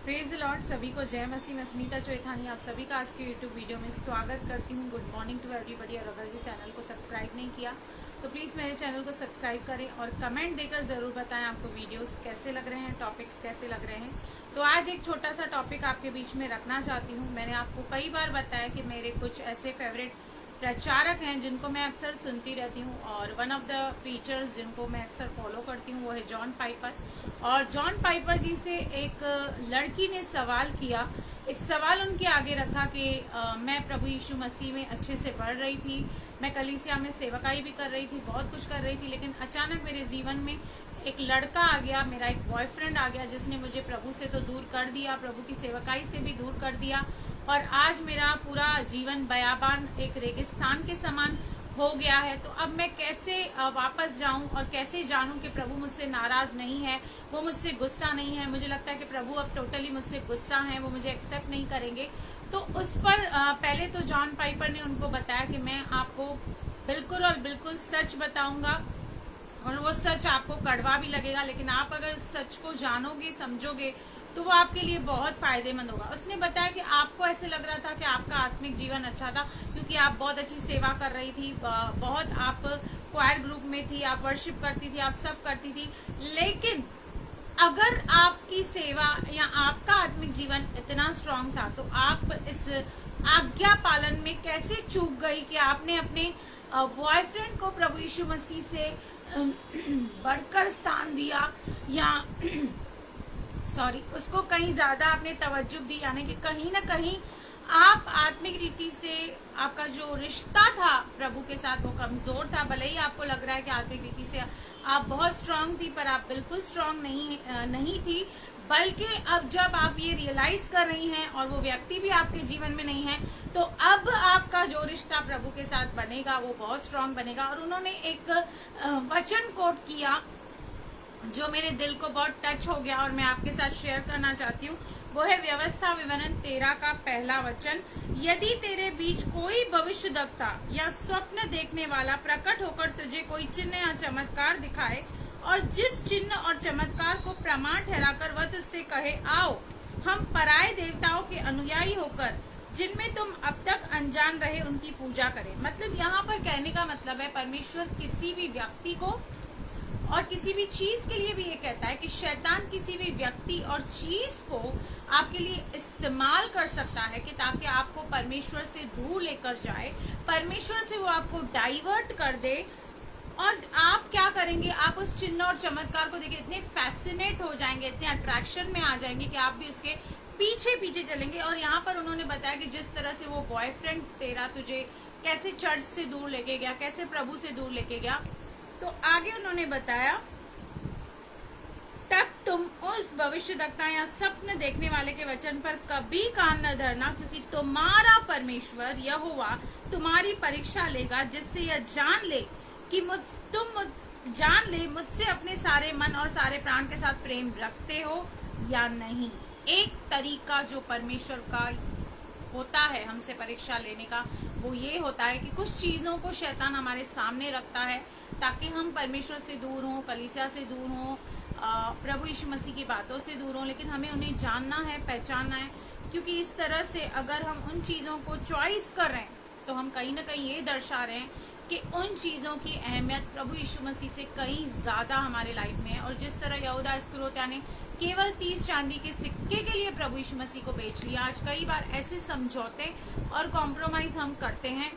Praise the Lord. सभी को जय मसीह। मैं स्मिता चौथानी आप सभी का आज के यूट्यूब वीडियो में स्वागत करती हूँ। Good morning to everybody. और अगर जिस चैनल को सब्सक्राइब नहीं किया तो प्लीज़ मेरे चैनल को सब्सक्राइब करें और कमेंट देकर ज़रूर बताएं आपको वीडियोस कैसे लग रहे हैं, टॉपिक्स कैसे लग रहे हैं। तो आज एक छोटा सा टॉपिक आपके बीच में रखना चाहती हूँ। मैंने आपको कई बार बताया कि मेरे कुछ ऐसे फेवरेट प्रचारक हैं जिनको मैं अक्सर सुनती रहती हूँ, और वन ऑफ द प्रीचर्स जिनको मैं अक्सर फॉलो करती हूँ वो है जॉन पाइपर। और जॉन पाइपर जी से एक लड़की ने सवाल किया, एक सवाल उनके आगे रखा कि मैं प्रभु यीशु मसीह में अच्छे से बढ़ रही थी, मैं कलीसिया में सेवकाई भी कर रही थी, बहुत कुछ कर रही थी, लेकिन अचानक मेरे जीवन में एक लड़का आ गया, मेरा एक बॉयफ्रेंड आ गया जिसने मुझे प्रभु से तो दूर कर दिया, प्रभु की सेवकाई से भी दूर कर दिया, और आज मेरा पूरा जीवन बयाबान एक रेगिस्तान के समान हो गया है। तो अब मैं कैसे वापस जाऊं और कैसे जानूं कि प्रभु मुझसे नाराज नहीं है, वो मुझसे गुस्सा नहीं है। मुझे लगता है कि प्रभु अब टोटली मुझसे गुस्सा है, वो मुझे एक्सेप्ट नहीं करेंगे। तो उस पर पहले तो जॉन पाइपर ने उनको बताया कि मैं आपको बिल्कुल और बिल्कुल सच बताऊंगा, और वो सच आपको कड़वा भी लगेगा, लेकिन आप अगर सच को जानोगे, समझोगे, तो वो आपके लिए बहुत फायदेमंद होगा। उसने बताया कि आपको ऐसे लग रहा था कि आपका आत्मिक जीवन अच्छा था क्योंकि आप बहुत अच्छी सेवा कर रही थी, बहुत आप क्वायर ग्रुप में थी, आप वर्शिप करती थी, आप सब करती थी, लेकिन अगर आपकी सेवा या आपका आत्मिक जीवन इतना स्ट्रांग था तो आप इस आज्ञा पालन में कैसे चूक गई कि आपने अपने बॉयफ्रेंड को प्रभु यीशु मसीह से बढ़कर स्थान दिया, या सॉरी उसको कहीं ज्यादा आपने तवज्जो दी, यानी कि कहीं ना कहीं आप आत्मिक रीति से आपका जो रिश्ता था प्रभु के साथ वो कमजोर था। भले ही आपको लग रहा है कि आत्मिक रीति से आप बहुत स्ट्रांग थी, पर आप बिल्कुल स्ट्रांग नहीं थी। बल्कि अब जब आप ये रियलाइज कर रही हैं और वो व्यक्ति भी आपके जीवन में नहीं है, तो अब आपका जो रिश्ता प्रभु के साथ बनेगा वो बहुत स्ट्रांग बनेगा। और उन्होंने एक वचन कोट किया जो मेरे दिल को बहुत टच हो गया और मैं आपके साथ शेयर करना चाहती हूँ। वो है व्यवस्था विवरण 13 का पहला वचन। यदि तेरे बीच कोई भविष्यद्वक्ता या स्वप्न देखने वाला प्रकट होकर तुझे कोई चिन्ह या चमत्कार दिखाए, और जिस चिन्ह और चमत्कार को प्रमाण ठहराकर वह तुझसे कहे, आओ हम पराये देवताओं के अनुयायी होकर जिनमें तुम अब तक अनजान रहे उनकी पूजा करें। मतलब यहाँ पर कहने का मतलब है परमेश्वर किसी भी व्यक्ति को और किसी भी चीज के लिए भी ये कहता है कि शैतान किसी भी व्यक्ति और चीज को आपके लिए इस्तेमाल कर सकता है कि ताकि आपको परमेश्वर से दूर लेकर जाए, परमेश्वर से वो आपको डाइवर्ट कर दे। और आप क्या करेंगे, आप उस चिन्ह और चमत्कार को देखिए इतने फैसिनेट हो जाएंगे, इतने अट्रैक्शन में आ जाएंगे कि आप भी उसके पीछे पीछे चलेंगे। और यहाँ पर उन्होंने बताया कि जिस तरह से वो बॉयफ्रेंड तेरा तुझे कैसे चर्च से दूर लेके गया, कैसे प्रभु से दूर लेके गया, तो आगे उन्होंने बताया तब तुम उस भविष्यद्वक्ता या स्वप्न देखने वाले के वचन पर कभी कान न धरना, क्योंकि तुम्हारा परमेश्वर यहोवा तुम्हारी परीक्षा लेगा, जिससे यह जान ले कि जान ले मुझसे अपने सारे मन और सारे प्राण के साथ प्रेम रखते हो या नहीं। एक तरीका जो परमेश्वर का होता है हमसे परीक्षा लेने का, वो ये होता है कि कुछ चीज़ों को शैतान हमारे सामने रखता है ताकि हम परमेश्वर से दूर हों, कलीसिया से दूर हों, प्रभु यीशु मसीह की बातों से दूर हों, लेकिन हमें उन्हें जानना है, पहचानना है। क्योंकि इस तरह से अगर हम उन चीज़ों को चॉइस कर रहे हैं तो हम कहीं ना कहीं ये दर्शा रहे हैं कि उन चीज़ों की अहमियत प्रभु यीशु मसीह से कहीं ज़्यादा हमारे लाइफ में है। और जिस तरह यहूदा इस्करियोती ने केवल 30 चांदी के सिक्के के लिए प्रभु यीशु मसीह को बेच लिया, आज कई बार ऐसे समझौते और कॉम्प्रोमाइज़ हम करते हैं।